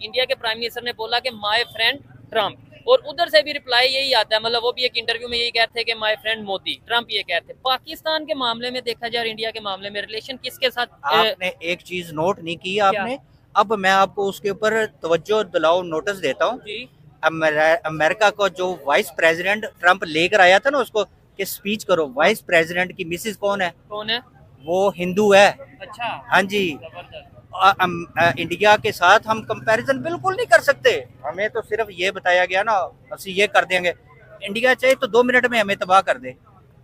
India के prime minister ने बोला कि माय फ्रेंड ट्रम्प, और उधर से भी रिप्लाई यही आता है, मतलब वो भी एक इंटरव्यू में यही कहते हैं कि माय फ्रेंड मोदी। ट्रम्प ये कहते हैं। पाकिस्तान के मामले में देखा जाए और इंडिया के मामले में रिलेशन किसके साथ? आपने एक चीज नोट नहीं की क्या? आपने। अब मैं आपको उसके ऊपर तवज्जो दिलाओ, नोटिस देता हूँ। जी। अमेरिका को जो वाइस प्रेसिडेंट ट्रम्प लेकर आया था ना, उसको कि स्पीच करो, वाइस प्रेसिडेंट की मिसेज कौन है? कौन है? वो हिंदू है। अच्छा। हाँ जी। जबरदस्त। इंडिया के साथ हम कंपैरिजन बिल्कुल नहीं कर सकते। हमें तो सिर्फ ये बताया गया ना, ਅਸੀਂ ये कर देंगे। इंडिया चाहे तो 2 मिनट में हमें तबाह कर दे।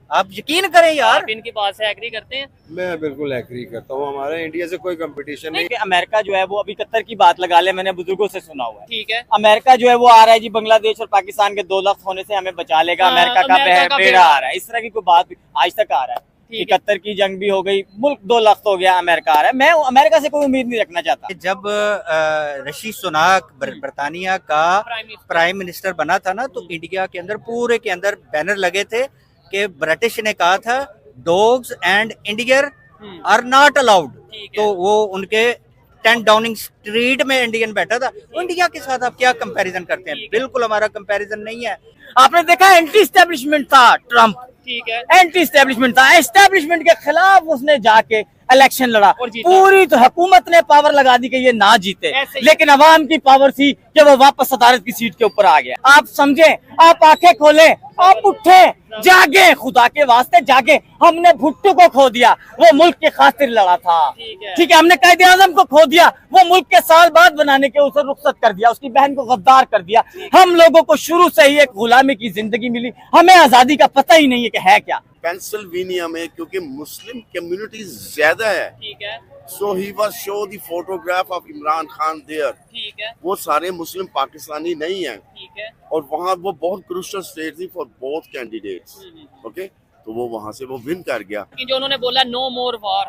आप यकीन करें यार। आप इनकी बात से एग्री करते हैं? मैं बिल्कुल एग्री करता हूँ, हमारा इंडिया से कोई कंपटीशन नहीं। अमेरिका जो है वो अभी कतर की बात लगा ले, मैंने बुजुर्गों से सुना हुआ है। ठीक है। अमेरिका जो है वो आ रहा है जी, बांग्लादेश और पाकिस्तान के 2 लाख होने से हमें बचा लेगा। अमेरिका का बेड़ा आ रहा है, इस तरह की कोई बात आज तक आ रहा है कि कतर की जंग भी हो गई, मुल्क 2 लाख तो हो गया, अमेरिका आ रहा है। मैं अमेरिका से कोई उम्मीद नहीं रखना चाहता। जब ऋषि सुनाक बर्तानिया का प्राइम मिनिस्टर बना था ना, तो इंडिया के अंदर पूरे के अंदर बैनर लगे थे कि ब्रिटिश ने कहा था dogs and Indian are not allowed. तो वो उनके 10 डाउनिंग स्ट्रीट में इंडियन बैठा था। इंडिया के साथ आप क्या कंपैरिजन करते हैं? बिल्कुल हमारा कंपैरिजन नहीं है। आपने देखा एंटी एस्टेब्लिशमेंट था ट्रम्प, ठीक है, एंटी एस्टेब्लिशमेंट था। एस्टेब्लिशमेंट के खिलाफ उसने जाके इलेक्शन लड़ा, पूरी तो हुकूमत ने पावर लगा दी कि ये ना जीते, लेकिन अवाम की पावर थी कि वो वापस सदारत की सीट के ऊपर आ गया। आप समझे, आप आंखें खोले, आप उठे, जागे, खुदा के वास्ते जागे। हमने भुट्टो को खो दिया, वो मुल्क के खातिर लड़ा था। ठीक है, हमने कायदे आजम को खो दिया, वो मुल्क के साल बाद बनाने के उसे रुखसत कर दिया, उसकी बहन को गद्दार कर दिया। हम लोगों को शुरू से ही एक गुलामी की जिंदगी मिली, हमें आजादी का पता ही नहीं है कि है क्या। पेंसिल्वेनिया में क्योंकि मुस्लिम कम्युनिटी ज्यादा है, ठीक है, so he was show the photograph of Imran Khan there. ठीक है, वो सारे मुस्लिम पाकिस्तानी नहीं हैं, ठीक है, और वहाँ वो बहुत क्रूशियल स्टेट थी फॉर बोथ कैंडिडेट्स। ओके, तो वो वहाँ से वो विन कर गया। जो उन्होंने बोला नो मोर वार,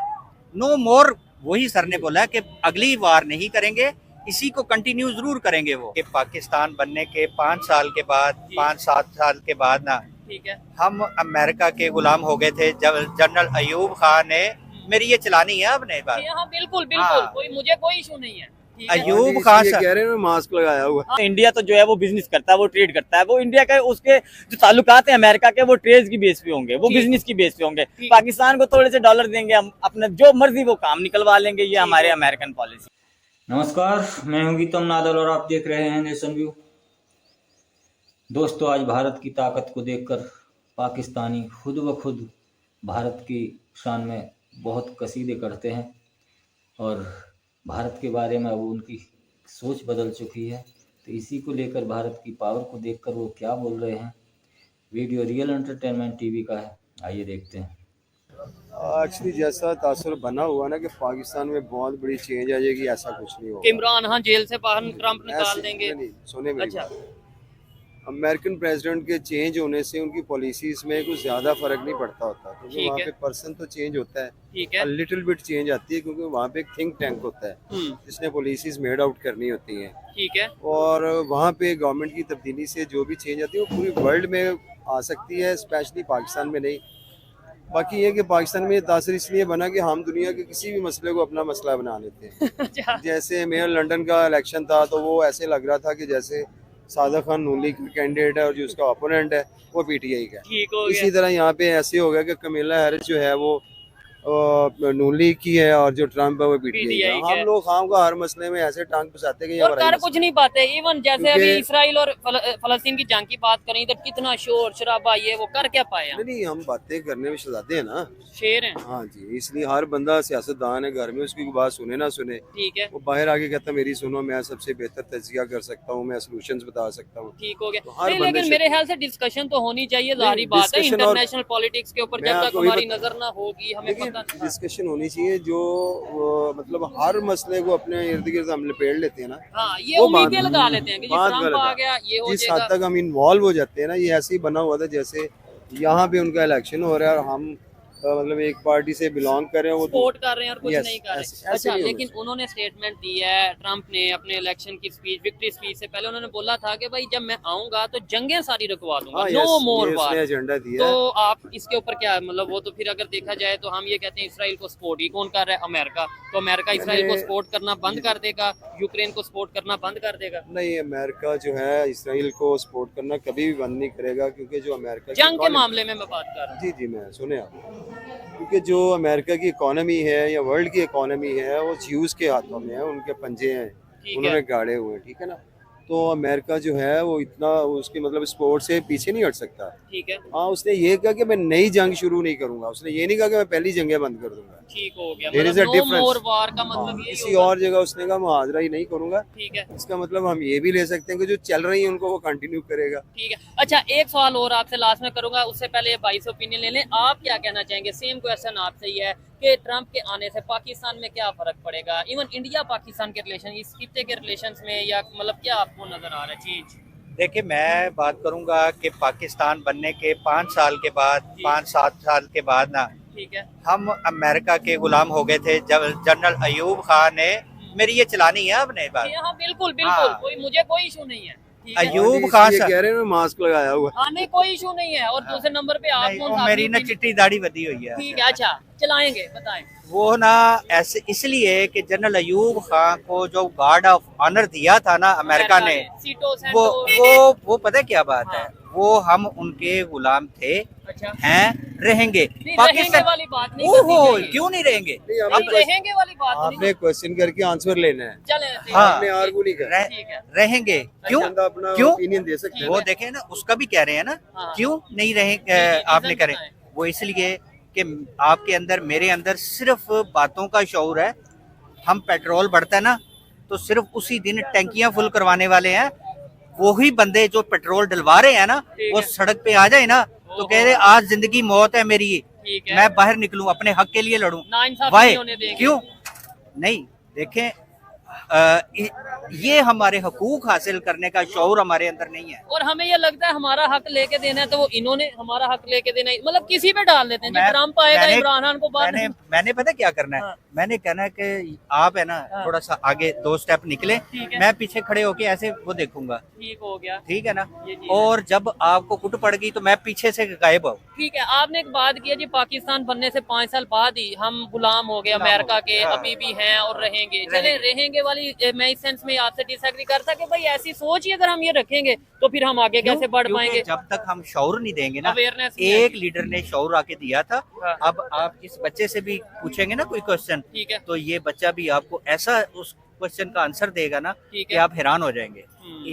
नो मोर, वही सर ने बोला कि अगली वार नहीं करेंगे, इसी को कंटिन्यू जरूर करेंगे। वो कि पाकिस्तान बनने के 5 साल के बाद, 5-7 साल के बाद ना, ठीक है, हम अमेरिका के गुलाम हो गए थे। जब जनरल अयूब खान ने, मेरी ये चलानी है आपने बात। हाँ बिल्कुल बिल्कुल, मुझे कोई इशू नहीं है। अयूब खान कह रहे हैं मास्क लगाया हुआ। इंडिया तो जो है वो बिजनेस करता है, वो ट्रेड करता है। वो इंडिया का उसके जो ताल्लुकात है अमेरिका के, वो ट्रेड की बेस पे होंगे, वो बिजनेस की बेस पे होंगे। पाकिस्तान को थोड़े से डॉलर देंगे, हम अपने जो मर्जी वो काम निकलवा लेंगे। ये हमारे अमेरिकन पॉलिसी। नमस्कार, मैं हूं गीतम नादल और आप देख रहे हैं नेशन व्यू। दोस्तों, आज भारत की ताकत को देखकर पाकिस्तानी खुद ब खुद भारत की शान में बहुत कसीदे करते हैं, और भारत के बारे में अब उनकी सोच बदल चुकी है। तो इसी को लेकर भारत की पावर को देखकर वो क्या बोल रहे हैं। वीडियो रियल एंटरटेनमेंट टीवी का है, आइए देखते हैं। एक्चुअली जैसा तासुर बना हुआ ना कि पाकिस्तान में बहुत बड़ी चेंज आ जाएगी, ऐसा कुछ नहीं होगा। इमरान खान जेल से बाहर ट्रम्प निकाल देंगे। नहीं, सुने मेरी अच्छा। बात। अमेरिकन प्रेसिडेंट के चेंज होने से उनकी पॉलिसीज में कुछ ज्यादा फर्क नहीं पड़ता होता, क्योंकि वहाँ पे पर्सन तो चेंज होता है, ठीक है, लिटिल बिट चेंज आती है, क्योंकि वहाँ पे एक थिंक टैंक होता है जिसने पॉलिसीज मेड आउट करनी होती हैं। ठीक है, और वहाँ पे गवर्नमेंट की तब्दीली से जो भी चेंज आती है वो पूरी वर्ल्ड में आ सकती है, स्पेशली पाकिस्तान में नहीं। बाकी ये कि पाकिस्तान में ये तासर इसलिए बना कि हम दुनिया के किसी भी मसले को अपना मसला बना लेते हैं। जैसे मेयर लंदन का इलेक्शन था, तो वो ऐसे लग रहा था कि जैसे सादा खान नून लीग का कैंडिडेट है और जो उसका ओपोनेंट है वो पीटीआई का है। इसी तरह यहाँ पे ऐसे हो गया कि कमीला हैरिस जो है वो नून लीग की है और जो ट्रम्प है वो पीटीआई का। हम लोग खाम का हर मसले में ऐसे टांग फंसाते हैं और कर कुछ नहीं पाते। इवन जैसे अभी इसराइल और फलस्तीन की जंग की बात करें, इधर कितना शोर शराबा, ये वो कर क्या पाए? नहीं, हम बातें करने में शहजादे हैं ना, शेर हैं। हाँ जी, इसलिए हर बंदा सियासतदान है, घर में उसकी बात सुने ना सुने, ठीक है, वो बाहर आके कहता मेरी सुनो, मैं सबसे बेहतर तज्जिया कर सकता हूँ, मैं सॉल्यूशंस बता सकता हूँ। ठीक हो गया। तो लेकिन मेरे ख्याल से डिस्कशन तो होनी चाहिए, जाहिर बात है, इंटरनेशनल पॉलिटिक्स के ऊपर जब तक हमारी नजर ना होगी, हमें पता डिस्कशन होनी चाहिए। जो मतलब हर मसले को अपने इर्द गिर्द हम लपेट लेते हैं ना, हाँ, ये उम्मीदें लगा लेते हैं कि ट्रम्प आ गया, ये हो जिस हद तक हम इन्वॉल्व हो जाते हैं ना, ये ऐसे ही बना हुआ था जैसे यहाँ पे उनका इलेक्शन हो रहा है और हम मतलब एक पार्टी से बिलोंग कर रहे हैं वो सपोर्ट कर रहे हैं और कुछ Yes, नहीं कर ऐसे- रहे। ऐसे अच्छा, नहीं होना लेकिन उन्होंने स्टेटमेंट दी है ट्रम्प ने अपने इलेक्शन की स्पीच, विक्ट्री स्पीच से पहले उन्होंने बोला था कि भाई जब मैं आऊंगा तो जंगें सारी रुकवा दूंगा, हाँ, नो yes, मोर ये वार। उसने एजेंडा दिया तो है। आप इसके ऊपर क्या मतलब, वो तो फिर अगर देखा जाए तो हम ये कहते हैं इसराइल को सपोर्ट ही कौन कर रहा है, अमेरिका। तो अमेरिका इसराइल को सपोर्ट करना बंद कर देगा, यूक्रेन को सपोर्ट करना बंद कर देगा? नहीं, अमेरिका जो है इसराइल को सपोर्ट करना कभी भी बंद नहीं करेगा, क्योंकि जो अमेरिका की जंग के economy- मामले में मैं बात कर रहा हूँ। जी जी, मैं सुने आप, क्योंकि जो अमेरिका की इकोनॉमी है या वर्ल्ड की इकोनॉमी है वो ज्यूज के हाथों में है, उनके पंजे हैं, ठीक उन्होंने है, गाड़े हुए हैं, ठीक है ना। तो अमेरिका जो है वो इतना उसकी मतलब स्पोर्ट से पीछे नहीं हट सकता। ठीक है, हाँ, उसने ये कहा कि मैं नई जंग शुरू नहीं करूंगा, उसने ये नहीं कहा कि मैं पहली जंगें बंद कर दूंगा। ठीक हो गया, There is मतलब a नो difference. मोर वार का मतलब हाँ, ये किसी और जगह उसने कहा मुहाजरा ही नहीं करूंगा। ठीक है, इसका मतलब हम ये भी ले सकते हैं कि जो चल रही है उनको वो कंटिन्यू करेगा। ठीक है। अच्छा, एक सवाल और आपसे लास्ट में करूंगा, उससे पहले ये भाई से ओपिनियन ले लें। आप क्या कहना चाहेंगे? सेम क्वेश्चन आपसे ही है कि ट्रम्प के आने से पाकिस्तान में क्या फर्क पड़ेगा, इवन इंडिया पाकिस्तान के रिलेशन, इस खित्ते के रिलेशंस में, या मतलब क्या आपको नजर आ रहा है चीज? देखिए, मैं बात करूंगा कि पाकिस्तान बनने के 5 साल के बाद, 5-7 साल के बाद ना, ठीक है, हम अमेरिका के गुलाम हो गए थे। जब जनरल अयूब खान ने, मेरी ये चलानी है आपने बात, हाँ बिल्कुल बिल्कुल, हाँ। मुझे कोई इशू नहीं है। ठीक है? अयूब ये खान ये साहब, कह रहे हैं मैं मास्क लगाया हुआ। हाँ नहीं, कोई इशू नहीं है। और दूसरे नंबर पे आप नहीं, कौन वो सा मेरी ना अपनी- चिट्टी दाढ़ी बदी हुई है। ठीक है, अच्छा चलाएंगे, बताएं। वो ना ऐसे इसलिए कि जनरल अयूब खान को जो गार्ड ऑफ ऑनर दिया था ना अमेरिका ने, सीटो वो सेंटो, वो पता है क्या बात है, वो हम उनके गुलाम थे, अच्छा हैं, रहेंगे। नहीं, रहेंगे पाकिस्तान वाली बात नहीं ओहो, करनी चाहिए। क्यों नहीं रहेंगे? नहीं, नहीं, आपने रहेंगे वाली बात नहीं, आपने क्वेश्चन करके आंसर लेना है, चले हाँ। आपने आर्गू नहीं करना। ठीक है, रहेंगे क्यों? बंदा अपना क्यों? ओपिनियन दे सकते हैं। वो देखें ना, उसका भी कह रहे हैं ना, हाँ। क्यों नहीं रहे जी, आपने रीजन करे? बताएं। वो इसलिए कि आपके अंदर, मेरे अंदर सिर्फ बातों का शऊर है। हम पेट्रोल बढ़ता है ना, तो सिर्फ उसी दिन टैंकियां फुल करवाने वाले हैं। वही बंदे जो पेट्रोल डलवा रहे हैं ना, ठीक वो है। सड़क पे आ जाए ना तो कह रहे आज जिंदगी मौत है मेरी, ठीक है, मैं बाहर निकलूं, अपने हक के लिए लड़ूं। नाइंसाफी वाई? नहीं होने देंगे। क्यों नहीं? देखें, ये हमारे हकूक हासिल करने का शऊर हमारे अंदर नहीं है। और हमें ये लगता है हमारा हक लेके देना है, तो वो इन्होंने हमारा हक लेके देना है, मतलब किसी पे डाल देते हैं। जब मैं- ट्रम्प आएगा, मैंने- इमरान खान को बाद मैंने पता क्या करना है, हाँ। मैंने कहना है कि आप है ना, हाँ। थोड़ा सा आगे 2 स्टेप निकले, ठीक है। मैं पीछे खड़े होके ऐसे वो देखूंगा, ठीक हो गया, ठीक है ना। ये चीज़ और जब आपको कुट पड़ गई तो मैं पीछे से गायब हूँ। ठीक है। आपने एक बात की है जी, पाकिस्तान बनने से 5 साल बाद ही हम गुलाम हो गए अमेरिका के, हाँ। अभी भी हैं और रहेंगे। चले रहेंगे वाली मैं इस सेंस में आपसे डिसएग्री करता कि भाई ऐसी सोच ही अगर हम ये रखेंगे तो फिर हम आगे कैसे बढ़ क्योंकि पाएंगे? जब तक हम शऊर नहीं देंगे ना, अवेयरनेस एक लीडर ने शऊर आके दिया था। हाँ। अब आप इस बच्चे से भी पूछेंगे ना कोई क्वेश्चन, ठीक है, तो ये बच्चा भी आपको ऐसा उस क्वेश्चन का आंसर देगा ना ठीक कि है, आप हैरान हो जाएंगे।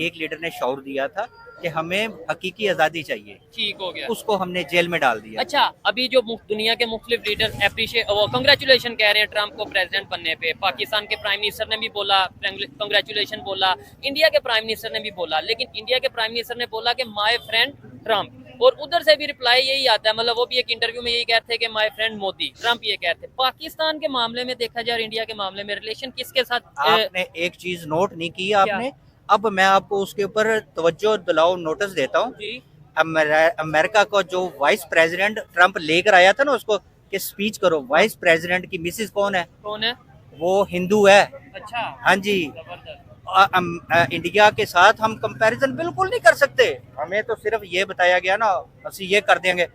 एक लीडर ने शऊर दिया था कि हमें हकीकी आज़ादी चाहिए, ठीक हो गया। उसको हमने जेल में डाल दिया। अच्छा, अभी जो दुनिया के मुख्तलिफ लीडर अप्रिशिएट, वो कंग्रेचुलेशन कह रहे हैं ट्रम्प को प्रेसिडेंट बनने पे। पाकिस्तान के प्राइम मिनिस्टर ने भी बोला, कंग्रेचुलेशन बोला। इंडिया के प्राइम मिनिस्टर ने भी बोला, लेकिन इंडिया के प्राइम मिनिस्टर ने बोला कि माय फ्रेंड ट्रम्प, और उधर से भी रिप्लाई यही आता है, मतलब वो भी एक इंटरव्यू में यही कहते हैं कि माय फ्रेंड मोदी। ट्रम्प ये कहते हैं। पाकिस्तान के मामले में देखा जाए और इंडिया के मामले में रिलेशन किसके साथ आपने एक चीज नोट नहीं की आपने, अब मैं आपको उसके ऊपर तवज्जो दिलाओ, नोटिस देता हूँ। जी, अमेरिका को जो वाइस प्रेसिडेंट ट्रम्प लेकर आया था ना, उसको कि स्पीच करो, वाइस प्रेसिडेंट की मिसेस कौन है? कौन है? वो हिंदू है। अच्छा, हाँ जी। जबरदस्त। इंडिया के साथ हम कंपैरिजन बिल्कुल नहीं कर सकते। हमें तो सिर्फ ये बताया गया ना, ਅਸੀਂ ये कर देंगे।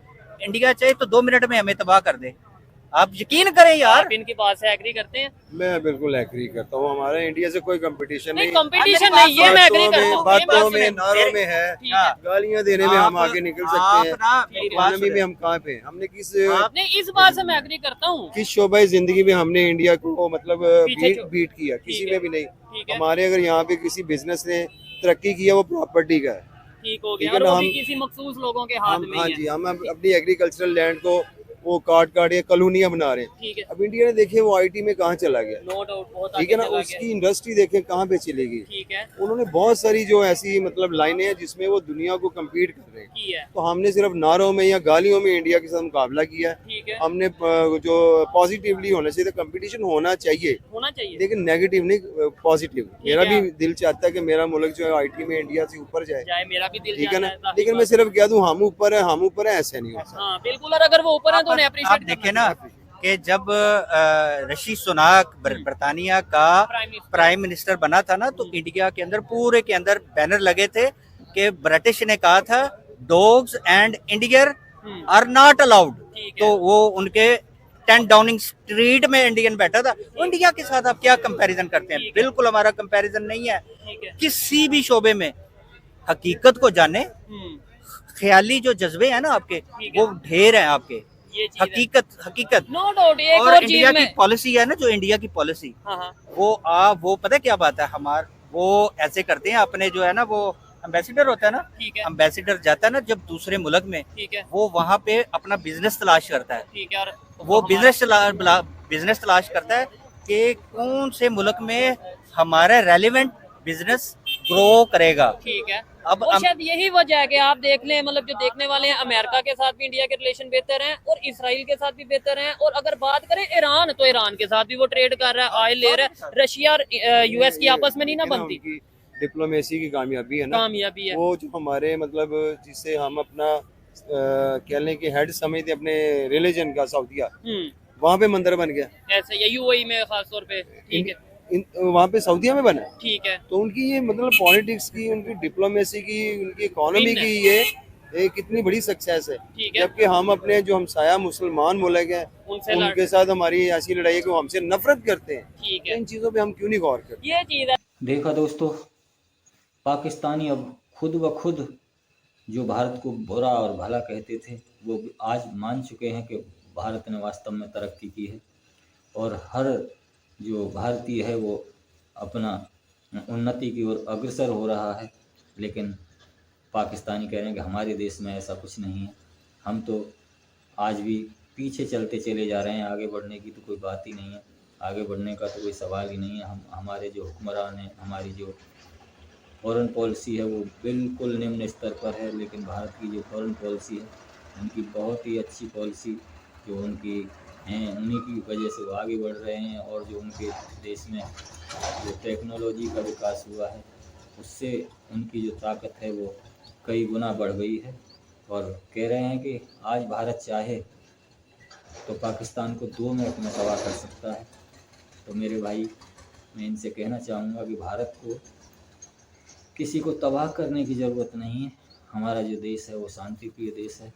इंडिया चाहे तो 2 मिनट में हमें तबाह कर दे। आप यकीन करें यार। आप इनकी बात से एग्री करते हैं? मैं बिल्कुल एग्री करता हूँ, हमारा इंडिया से कोई कंपटीशन नहीं, नहीं। कंपटीशन नहीं, ये मैं एग्री करता हूँ। ये बात बातों में सुने। नारों में है, ठीक है। गालियाँ देने में हम आगे निकल सकते हैं, मेरी बात इकोनॉमी में सुने। हम कहाँ पे, हमने किस नहीं, इस बात से मैं एग्री करता हूँ। किस शोबा जिंदगी में हमने इंडिया को मतलब पीछे छो- बीट किया, किसी ठीक में है। भी नहीं। ठीक है, हमारे अगर यहाँ पे किसी बिजनेस ने तरक्की किया वो प्रॉपर्टी का है। ठीक हो ठीक गया। है और ना, वो भी हम- किसी मखसूस लोगों के हाथ में हाँ ही है। जी, हम अपनी एग्रीकल्चरल लैंड को वो काट ये कॉलोनियां बना रहे हैं। ठीक है, अब इंडिया ने देखे वो आईटी में कहाँ चला गया, नो डाउट, बहुत ठीक आगे है ना, चला उसकी गया। इंडस्ट्री देखें कहाँ पे चलेगी। ठीक है, उन्होंने बहुत सारी जो ऐसी मतलब लाइनें हैं जिसमें वो दुनिया को कम्पीट कर रहे हैं। की है। तो हमने सिर्फ नारों में या गालियों में इंडिया के साथ मुकाबला किया है। ठीक है, हमने जो पॉजिटिवली होना चाहिए, कंपटीशन होना चाहिए, होना चाहिए। लेकिन नेगेटिव नहीं, पॉजिटिव। मेरा है। भी दिल चाहता है कि मेरा मुल्क जो है आईटी में इंडिया से ऊपर जाए, चाहे मेरा भी दिल ठीक है ना, चाहता है, लेकिन मैं सिर्फ कह दूं हम ऊपर है ऐसे नहीं हो सकता। हाँ बिल्कुल, और अगर वो ऊपर है तो उन्होंने आप अप्रिशिएट देखें ना कि जब ऋषि सुनाक बर्तानिया का प्राइम मिनिस्टर बना था ना, तो इंडिया के अंदर पूरे के अंदर बैनर लगे थे कि ब्रिटिश ने कहा था dogs and Indian are not allowed. तो वो उनके 10 डाउनिंग स्ट्रीट में इंडियन बैठा था। इंडिया के साथ आप क्या कंपैरिजन करते हैं? बिल्कुल हमारा कंपैरिजन नहीं है। किसी भी शोबे में हकीकत को जाने, ख्याली जो जज्बे हैं ना आपके, वो ढेर हैं आपके। हकीकत नो डाउट। एक और और इंडिया चीज की में पॉलिसी है ना, जो इंडिया की पॉलिसी, वो पता है क्या बात है, वो ऐसे करते हैं अपने, जो है ना, वो एम्बेसिडर होता है ना, एम्बेसिडर जाता है ना जब दूसरे मुल्क में, वो वहाँ पे अपना बिजनेस तलाश करता है। और वो बिजनेस तलाश करता है कि कौन से मुल्क में हमारा रेलिवेंट बिजनेस ग्रो करेगा। ठीक है। अब और शायद यही वजह है कि आप देख लें, मतलब जो देखने वाले हैं, अमेरिका के साथ भी इंडिया के रिलेशन बेहतर हैं और इसराइल के साथ भी बेहतर हैं। और अगर बात करें ईरान, तो ईरान के साथ भी वो ट्रेड कर रहा है, ऑयल ले रहा है। रशिया और यूएस की आपस में नहीं ना बनती। डिप्लोमेसी की कामयाबी है ना, कामयाबी है वो जो हमारे मतलब जिसे हम अपना कह लें कि हेड समझते अपने रिलीजन का, सऊदीया, वहाँ पे मंदिर बन गया ऐसे, या यूएई में खास तौर पे। ठीक है, वहाँ पे सऊदीया में बना। ठीक है। तो उनकी ये मतलब पॉलिटिक्स की, उनकी डिप्लोमेसी की, उनकी इकोनॉमी की ये कितनी बड़ी सक्सेस है। जबकि हम अपने जो हमसाया मुसलमान मुल्क हैं, उनके साथ हमारी ऐसी लड़ाई है कि वो हमसे नफरत करते हैं। ठीक है, इन चीजों पे हम क्यों नहीं गौर करते? ये चीज है। देखा दोस्तों, पाकिस्तानी अब खुद ब खुद जो भारत को बुरा और भला कहते थे, वो आज मान चुके हैं कि भारत ने वास्तव में तरक्की की है और हर जो भारतीय है वो अपना उन्नति की ओर अग्रसर हो रहा है। लेकिन पाकिस्तानी कह रहे हैं कि हमारे देश में ऐसा कुछ नहीं है, हम तो आज भी पीछे चलते चले जा रहे हैं, आगे बढ़ने की तो कोई बात ही नहीं है, आगे बढ़ने का तो कोई सवाल ही नहीं है। हमारे जो हुक्मरान हैं, हमारी जो फॉरेन पॉलिसी है वो बिल्कुल निम्न स्तर पर है। लेकिन भारत की जो फॉरेन पॉलिसी है, उनकी बहुत ही अच्छी पॉलिसी जो उनकी हैं, उन्हीं की वजह से वो आगे बढ़ रहे हैं। और जो उनके देश में जो टेक्नोलॉजी का विकास हुआ है, उससे उनकी जो ताकत है वो कई गुना बढ़ गई है। और कह रहे हैं कि आज भारत चाहे तो पाकिस्तान को 2 मिनट में तबाह कर सकता है। तो मेरे भाई, मैं इनसे कहना चाहूँगा कि भारत को किसी को तबाह करने की ज़रूरत नहीं है। हमारा जो देश है वो शांति प्रिय देश है।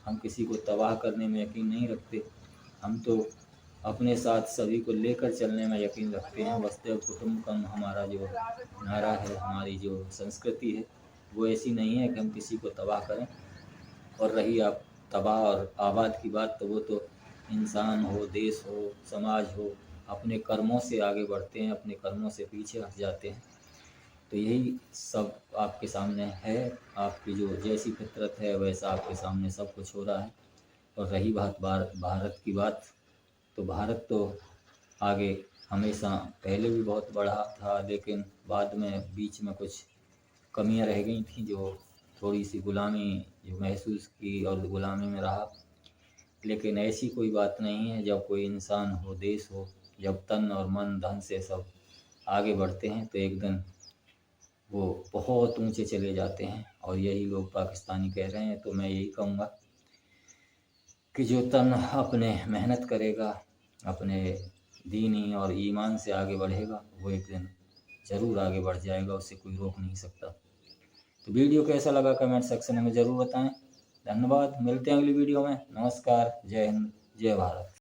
हम किसी को तबाह करने में यकीन नहीं रखते, हम तो अपने साथ सभी को लेकर चलने में यकीन रखते हैं। वसुधैव कुटुंबकम हमारा जो नारा है, हमारी जो संस्कृति है, वो ऐसी नहीं है कि हम किसी को तबाह करें। और रही आप तबाह और आबाद की बात, तो वो तो इंसान हो, देश हो, समाज हो, अपने कर्मों से आगे बढ़ते हैं, अपने कर्मों से पीछे हट जाते हैं। तो यही सब आपके सामने है, आपकी जो जैसी फितरत है वैसा आपके सामने सब कुछ हो रहा है। और रही बात भारत की बात, तो भारत तो आगे हमेशा पहले भी बहुत बढ़ा था, लेकिन बाद में बीच में कुछ कमियां रह गई थी, जो थोड़ी सी गुलामी जो महसूस की और गुलामी में रहा। लेकिन ऐसी कोई बात नहीं है, जब कोई इंसान हो, देश हो, जब तन और मन धन से सब आगे बढ़ते हैं तो एक दिन वो बहुत ऊंचे चले जाते हैं। और यही लोग पाकिस्तानी कह रहे हैं। तो मैं यही कहूँगा कि जो तन अपने मेहनत करेगा, अपने दीनी और ईमान से आगे बढ़ेगा, वो एक दिन ज़रूर आगे बढ़ जाएगा, उसे कोई रोक नहीं सकता। तो वीडियो कैसा लगा कमेंट सेक्शन में ज़रूर बताएं। धन्यवाद, मिलते हैं अगली वीडियो में। नमस्कार, जय हिंद, जय भारत।